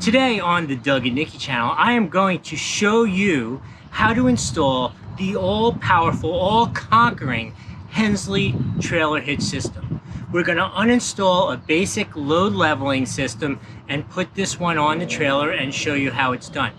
Today on the Doug and Nikki channel, I am going to show you how to install the all-powerful, all-conquering Hensley trailer hitch system. We're going to uninstall a basic load leveling system and put this one on the trailer and show you how it's done.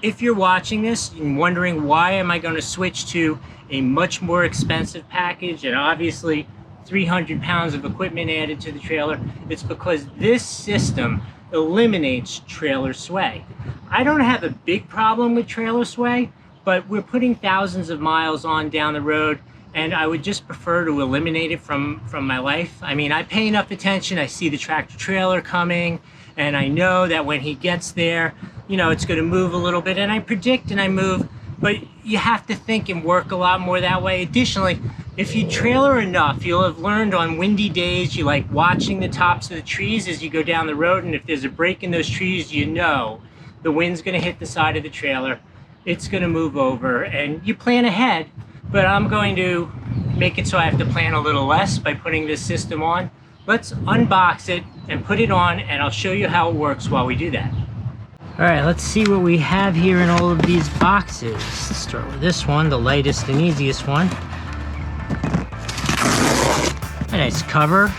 If you're watching this and wondering why am I going to switch to a much more expensive package and obviously 300 pounds of equipment added to the trailer, it's because this system eliminates trailer sway. I don't have a big problem with trailer sway, but we're putting thousands of miles on down the road, and I would just prefer to eliminate it from my life. I mean, I pay enough attention, I see the tractor trailer coming, and I know that when he gets there, you know, it's going to move a little bit, and I predict and I move, but you have to think and work a lot more that way. Additionally, if you trailer enough, you'll have learned on windy days, you like watching the tops of the trees as you go down the road, and if there's a break in those trees, you know the wind's going to hit the side of the trailer, it's going to move over, and you plan ahead. But I'm going to make it so I have to plan a little less by putting this system on. Let's unbox it and put it on, and I'll show you how it works while we do that. All right, let's see what we have here in all of these boxes. Let's start with this one, the lightest and easiest one. A nice cover.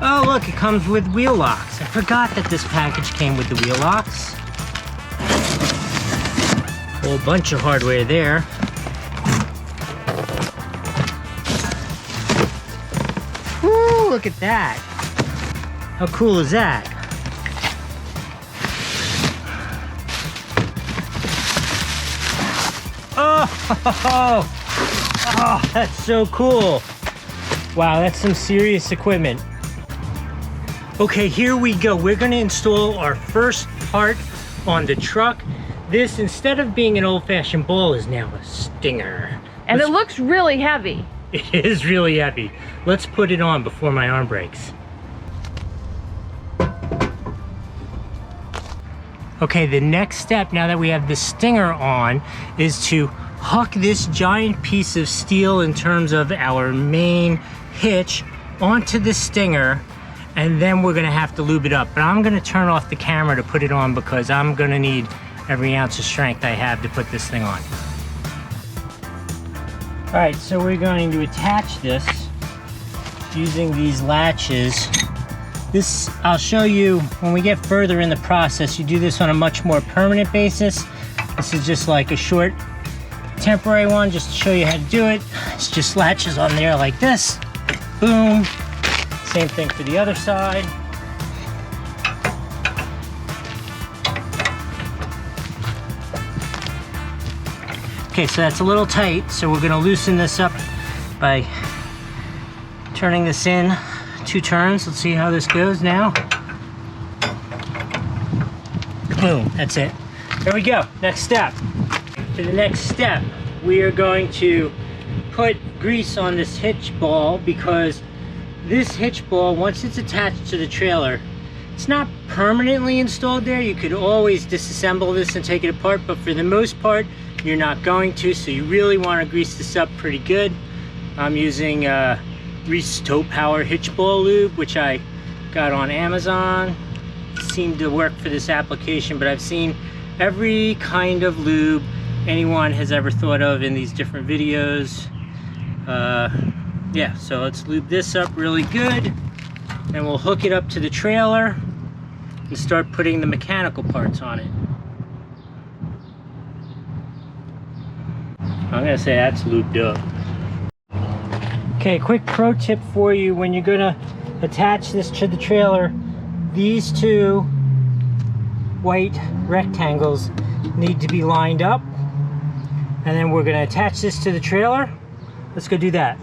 Oh, look, it comes with wheel locks. I forgot that this package came with the wheel locks. Whole bunch of hardware there. Woo, look at that. How cool is that? Oh, that's so cool. Wow, that's some serious equipment. Okay, here we go. We're going to install our first part on the truck. This, instead of being an old-fashioned ball, is now a stinger. And it looks really heavy. It is really heavy. Let's put it on before my arm breaks. Okay, the next step, now that we have the stinger on, is to hook this giant piece of steel in terms of our main hitch onto the stinger, and then we're gonna have to lube it up. But I'm gonna turn off the camera to put it on because I'm gonna need every ounce of strength I have to put this thing on. All right, so we're going to attach this using these latches. This, I'll show you when we get further in the process. You do this on a much more permanent basis. This is just like a short temporary one, just to show you how to do it. It's just latches on there like this. Boom. Same thing for the other side. Okay, so that's a little tight, so we're gonna loosen this up by turning this in 2 turns. Let's see how this goes now. Boom, that's it. There we go, next step. For the next step, we are going to put grease on this hitch ball, because this hitch ball, once it's attached to the trailer, it's not permanently installed there. You could always disassemble this and take it apart, but for the most part, you're not going to, so you really want to grease this up pretty good. I'm using Reese Tow Power hitch ball lube, which I got on Amazon. It seemed to work for this application, but I've seen every kind of lube anyone has ever thought of in these different videos. Yeah, so let's lube this up really good, and we'll hook it up to the trailer and start putting the mechanical parts on it. I'm gonna say that's lubed up. Okay, quick pro tip for you: when you're gonna attach this to the trailer, these 2 white rectangles need to be lined up, and then we're gonna attach this to the trailer. Let's go do that.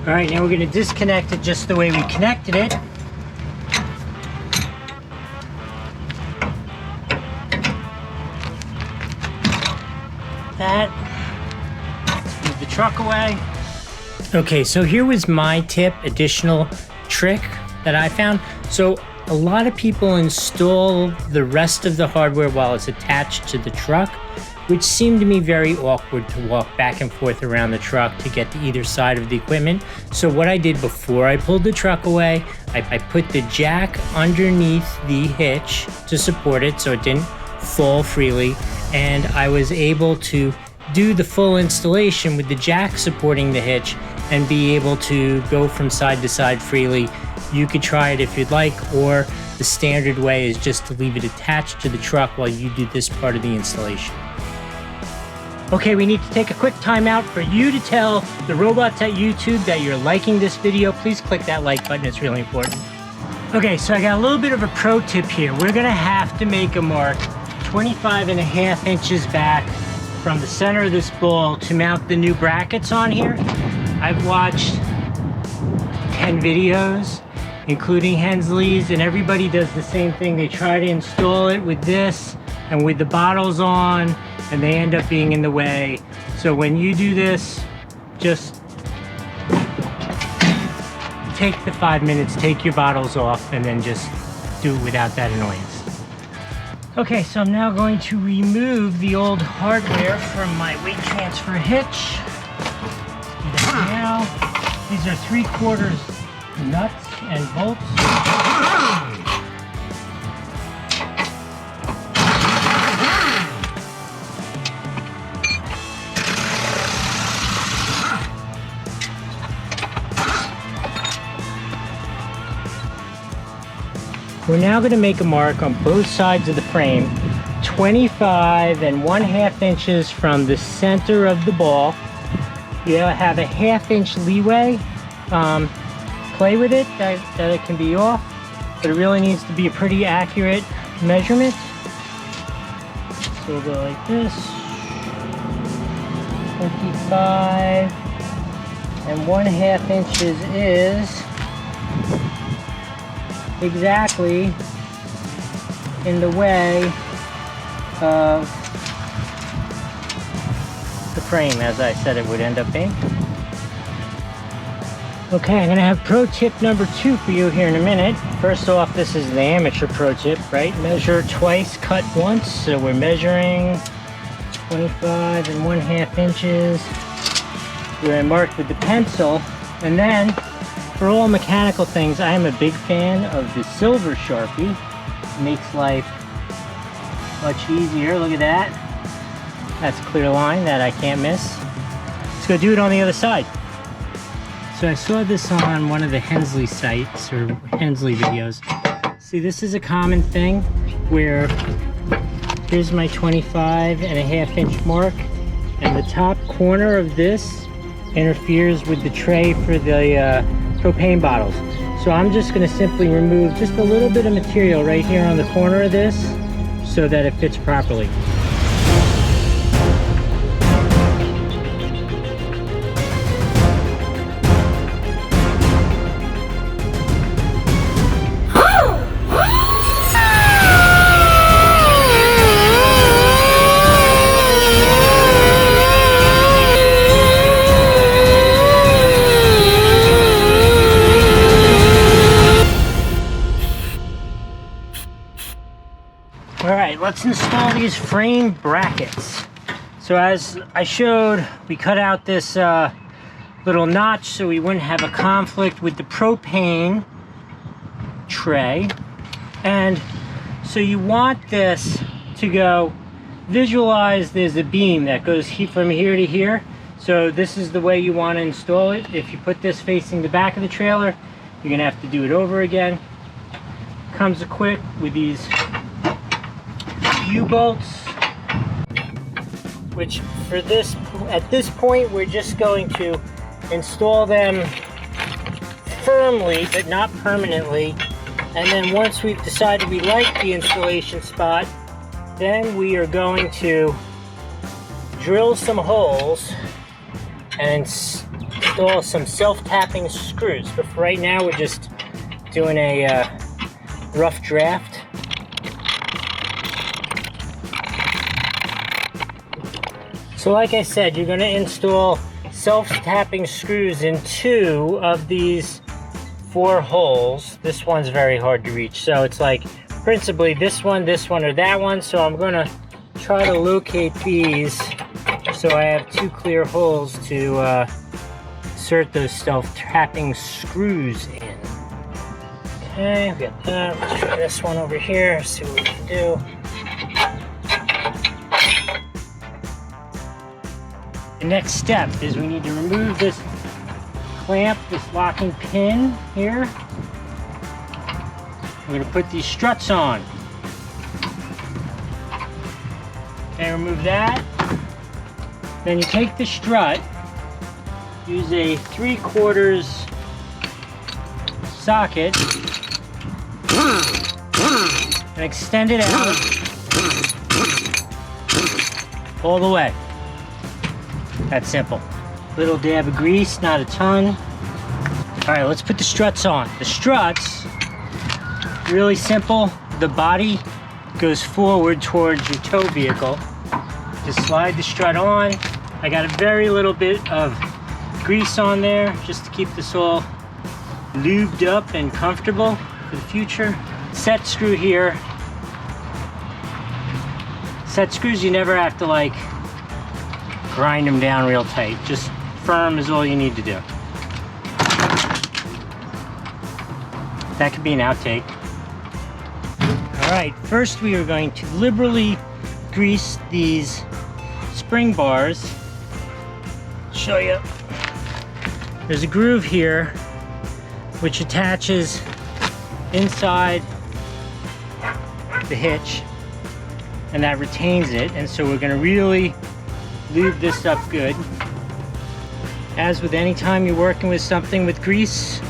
All right, now we're going to disconnect it just the way we connected it. That. Move the truck away. Okay, so here was my tip, additional trick that I found. So a lot of people install the rest of the hardware while it's attached to the truck, which seemed to me very awkward to walk back and forth around the truck to get to either side of the equipment. So what I did before I pulled the truck away, I put the jack underneath the hitch to support it so it didn't fall freely, and I was able to do the full installation with the jack supporting the hitch and be able to go from side to side freely. You could try it if you'd like, or the standard way is just to leave it attached to the truck while you do this part of the installation. Okay, we need to take a quick time out for you to tell the robots at YouTube that you're liking this video. Please click that like button, it's really important. Okay, so I got a little bit of a pro tip here. We're gonna have to make a mark 25.5 inches back from the center of this ball to mount the new brackets on here. I've watched 10 videos, including Hensley's, and everybody does the same thing. They try to install it with this and with the bottles on, and they end up being in the way. So when you do this, just take the 5 minutes, take your bottles off, and then just do it without that annoyance. Okay, so I'm now going to remove the old hardware from my weight transfer hitch. Do that now. These are 3/4 nuts and bolts. We're now going to make a mark on both sides of the frame, 25.5 inches from the center of the ball. You have a 1/2 inch leeway. Play with it, that it can be off, but it really needs to be a pretty accurate measurement. So we'll go like this, 25.5 inches is exactly in the way of the frame, as I said it would end up being. Okay, I'm going to have pro tip number 2 for you here in a minute. First off, this is the amateur pro tip, right? Measure twice, cut once. So we're measuring 25.5 inches. We're marked with the pencil, and then for all mechanical things, I am a big fan of the silver Sharpie. It makes life much easier. Look at that. That's a clear line that I can't miss. Let's go do it on the other side. So I saw this on one of the Hensley sites, or Hensley videos. See, this is a common thing where here's my 25.5 inch mark, and the top corner of this interferes with the tray for the propane bottles. So I'm just going to simply remove just a little bit of material right here on the corner of this so that it fits properly. Alright, let's install these frame brackets. So as I showed, we cut out this little notch so we wouldn't have a conflict with the propane tray. And so you want this to go, visualize there's a beam that goes from here to here. So this is the way you want to install it. If you put this facing the back of the trailer, you're going to have to do it over again. Comes equipped with these U-bolts, which for this, at this point, we're just going to install them firmly but not permanently, and then once we've decided we like the installation spot, then we are going to drill some holes and install some self-tapping screws. But for right now, we're just doing a rough draft. So like I said, you're going to install self-tapping screws in 2 of these 4 holes. This one's very hard to reach, so it's like principally this one, or that one. So I'm gonna try to locate these so I have 2 clear holes to insert those self-tapping screws in. Okay, we got that. Let's try this one over here, see what we can do. The next step is we need to remove this clamp, this locking pin here. We're going to put these struts on. Okay, remove that. Then you take the strut, use a 3/4 socket, and extend it out all the way. That's simple. Little dab of grease, not a ton. All right, let's put the struts on. The struts, really simple. The body goes forward towards your tow vehicle. Just slide the strut on. I got a very little bit of grease on there just to keep this all lubed up and comfortable for the future. Set screw here. Set screws, you never have to like grind them down real tight. Just firm is all you need to do. That could be an outtake. All right, first we are going to liberally grease these spring bars. Show you. There's a groove here which attaches inside the hitch, and that retains it. And so we're going to really lube this up good. As with any time you're working with something with grease,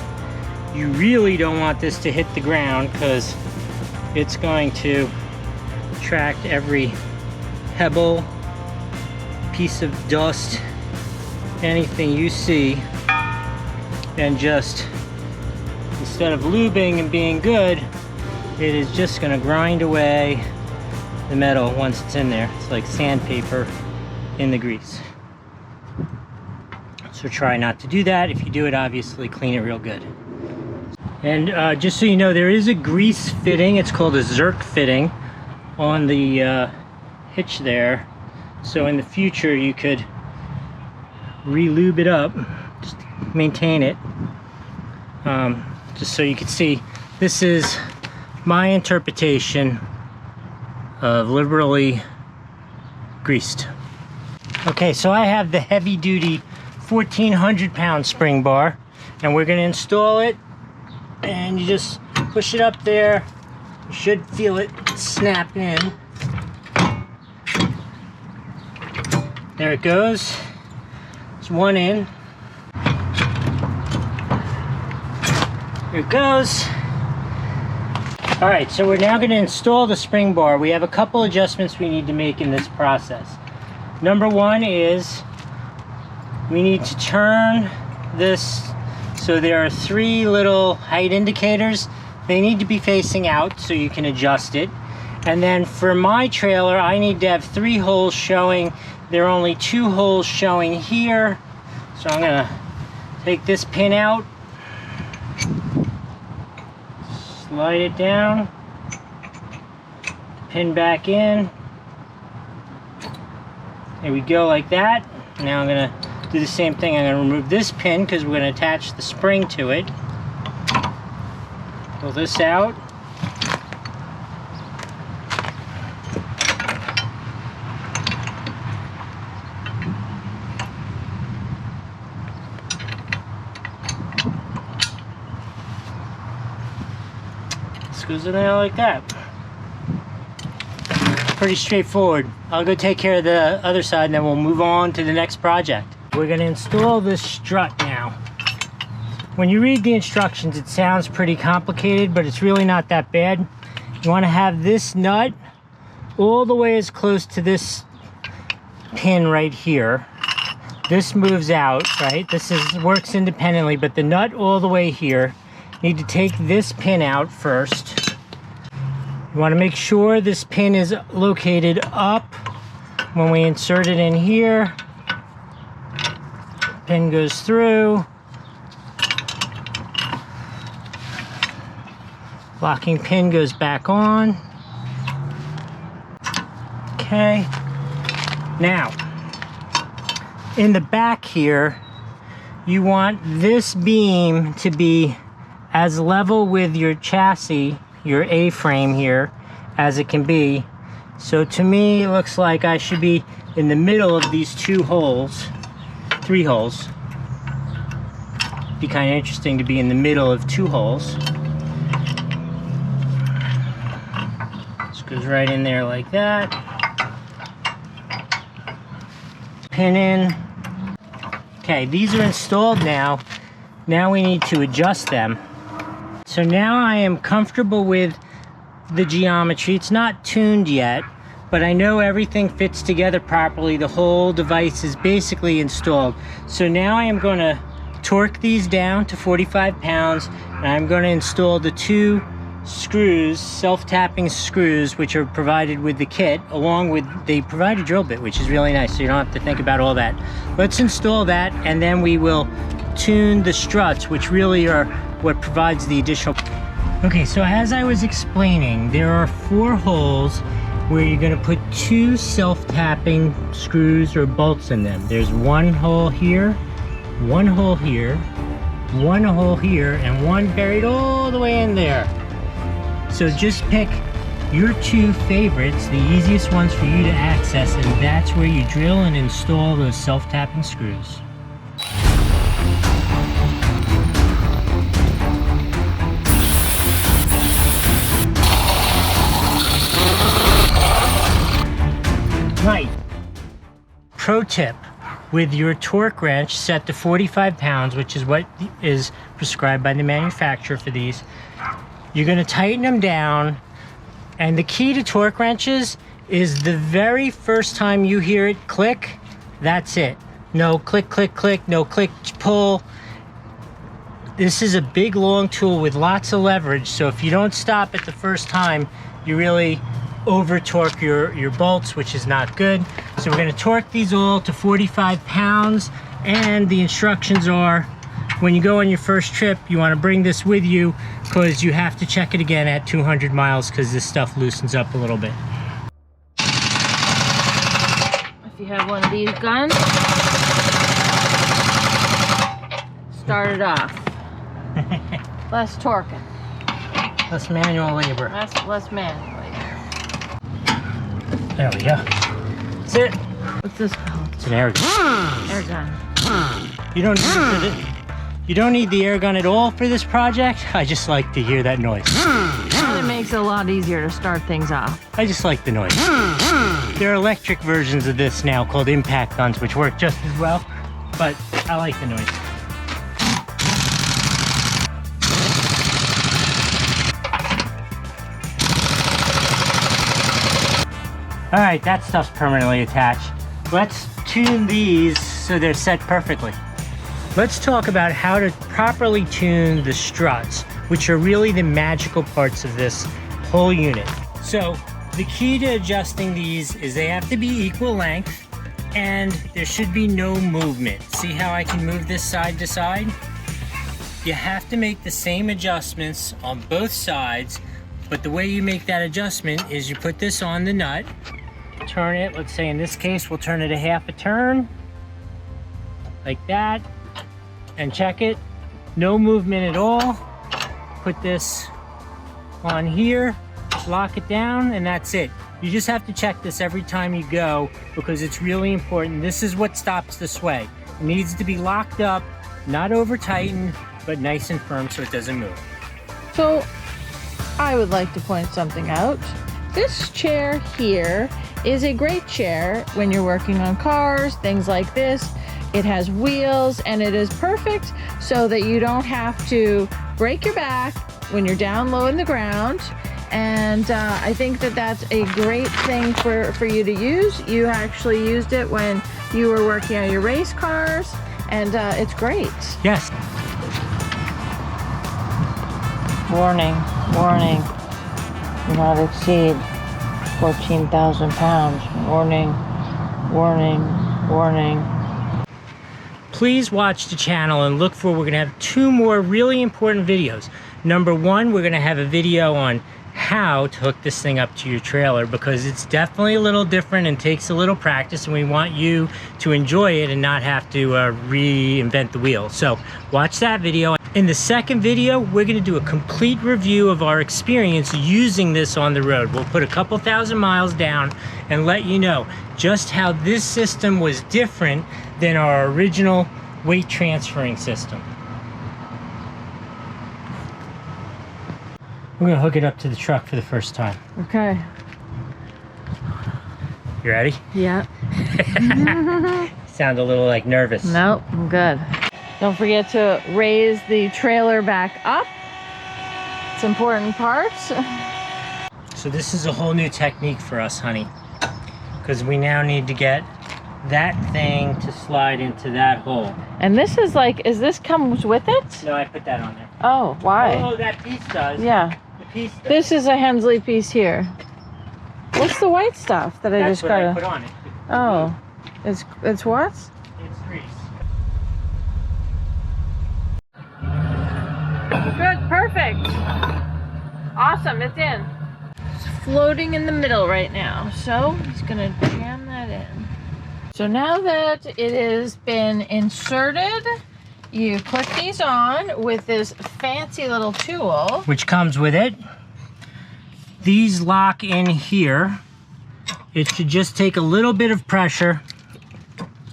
you really don't want this to hit the ground because it's going to attract every pebble, piece of dust, anything you see, and just instead of lubing and being good, it is just going to grind away the metal once it's in there. It's like sandpaper in the grease. So try not to do that. If you do it, obviously clean it real good. And just so you know, there is a grease fitting. It's called a Zerk fitting on the hitch there. So in the future you could re-lube it up, just maintain it. Just so you can see, this is my interpretation of liberally greased. Okay, so I have the heavy duty 1,400 pound spring bar, and we're going to install it, and you just push it up there. You should feel it snap in. There it goes. It's one in. Here it goes. All right, so we're now going to install the spring bar. We have a couple adjustments we need to make in this process. Number one is we need to turn this so there are 3 little height indicators. They need to be facing out so you can adjust it. And then for my trailer, I need to have 3 holes showing. There are only 2 holes showing here. So I'm gonna take this pin out, slide it down, pin back in. There we go, like that. Now I'm gonna do the same thing. I'm gonna remove this pin because we're gonna attach the spring to it. Pull this out. This goes in there like that. Pretty straightforward. I'll go take care of the other side and then we'll move on to the next project. We're going to install this strut now. When you read the instructions, it sounds pretty complicated, but it's really not that bad. You want to have this nut all the way as close to this pin right here. This moves out, right? This works independently, but the nut all the way here. You need to take this pin out first. You want to make sure this pin is located up when we insert it in here. Pin goes through. Locking pin goes back on. Okay. Now, in the back here, you want this beam to be as level with your chassis, your A-frame here, as it can be. So to me, it looks like I should be in the middle of these 2 holes, 3 holes. Be kind of interesting to be in the middle of 2 holes. This goes right in there like that. Pin in. Okay, these are installed now. Now we need to adjust them. So now I am comfortable with the geometry. It's not tuned yet, but I know everything fits together properly. The whole device is basically installed. So now I am going to torque these down to 45 pounds, and I'm going to install the 2 screws, self-tapping screws, which are provided with the kit, along with, they provide a drill bit, which is really nice, so you don't have to think about all that. Let's install that, and then we will tune the struts, which really are what provides the additional. Okay, so as I was explaining, there are 4 holes where you're going to put 2 self-tapping screws or bolts in them. There's 1 hole here, 1 hole here, 1 hole here, and 1 buried all the way in there. So just pick your 2 favorites, the easiest ones for you to access, and that's where you drill and install those self-tapping screws. Right. Pro tip, with your torque wrench set to 45 pounds, which is what is prescribed by the manufacturer for these, you're going to tighten them down, and the key to torque wrenches is the very first time you hear it click, that's it. No click, click, click, no click, pull. This is a big, long tool with lots of leverage, so if you don't stop it the first time, you really over torque your bolts, which is not good. So we're going to torque these all to 45 pounds, and the instructions are, when you go on your first trip, you want to bring this with you because you have to check it again at 200 miles because this stuff loosens up a little bit. If you have one of these guns, start it off. Less torquing. Less manual labor. Less manual labor. There we go. That's it. What's this called? It's an air gun. Air gun. You don't need it for this. You don't need the air gun at all for this project. I just like to hear that noise. And it makes it a lot easier to start things off. I just like the noise. There are electric versions of this now called impact guns, which work just as well, but I like the noise. All right, that stuff's permanently attached. Let's tune these so they're set perfectly. Let's talk about how to properly tune the struts, which are really the magical parts of this whole unit. So the key to adjusting these is they have to be equal length, and there should be no movement. See how I can move this side to side? You have to make the same adjustments on both sides, but the way you make that adjustment is you put this on the nut, turn it, let's say in this case we'll turn it a half a turn, like that, and check it. No movement at all. Put this on here, lock it down, and that's it. You just have to check this every time you go because it's really important. This is what stops the sway. It needs to be locked up, not over tightened, but nice and firm so it doesn't move. So I would like to point something out. This chair here is a great chair when you're working on cars, things like this. It has wheels and it is perfect so that you don't have to break your back when you're down low in the ground. And I think that that's a great thing for you to use. You actually used it when you were working on your race cars, and it's great. Yes. Warning, warning. Do not exceed 14,000 pounds. Warning, warning, warning. Please watch the channel and look for, we're gonna have 2 more really important videos. Number one, we're gonna have a video on how to hook this thing up to your trailer, because it's definitely a little different and takes a little practice, and we want you to enjoy it and not have to reinvent the wheel. So watch that video. In the second video, we're going to do a complete review of our experience using this on the road. We'll put a couple thousand miles down and let you know just how this system was different than our original weight transferring system. We're going to hook it up to the truck for the first time. Okay. You ready? Yeah. Sound a little like nervous. Nope, I'm good. Don't forget to raise the trailer back up. It's an important part. So this is a whole new technique for us, honey, because we now need to get that thing to slide into that hole. And this is like, this comes with it? No, I put that on there. Oh, why? Oh, that piece does. Yeah. The piece does. This is a Hensley piece here. What's the white stuff that I That's just what gotta... I put on it. Oh, it's what? It's grease. Good, perfect. Awesome, it's in. It's floating in the middle right now, so he's gonna jam that in. So now that it has been inserted, you put these on with this fancy little tool. Which comes with it. These lock in here. It should just take a little bit of pressure.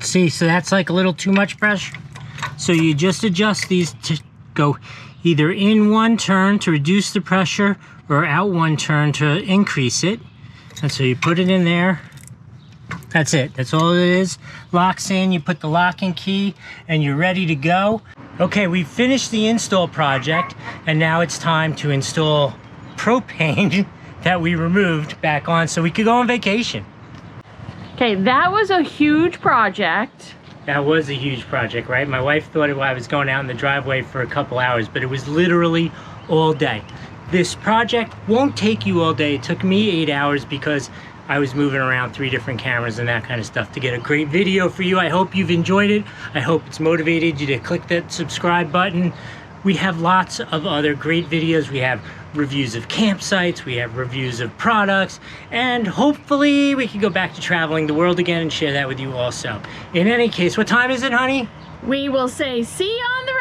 See, so that's like a little too much pressure. So you just adjust these to go either in one turn to reduce the pressure or out one turn to increase it. And so you put it in there. That's it. That's all it is. Locks in, you put the locking key, and you're ready to go. Okay, we finished the install project, and now it's time to install propane that we removed back on so we could go on vacation. Okay, that was a huge project. That was a huge project, right? My wife thought I was going out in the driveway for a couple hours, but it was literally all day. This project won't take you all day. It took me 8 hours because I was moving around 3 different cameras and that kind of stuff to get a great video for you. I hope you've enjoyed it. I hope it's motivated you to click that subscribe button. We have lots of other great videos. We have reviews of campsites, we have reviews of products, and hopefully we can go back to traveling the world again and share that with you also. In any case, what time is it, honey? We will say see you on the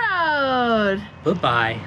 road. Bye-bye.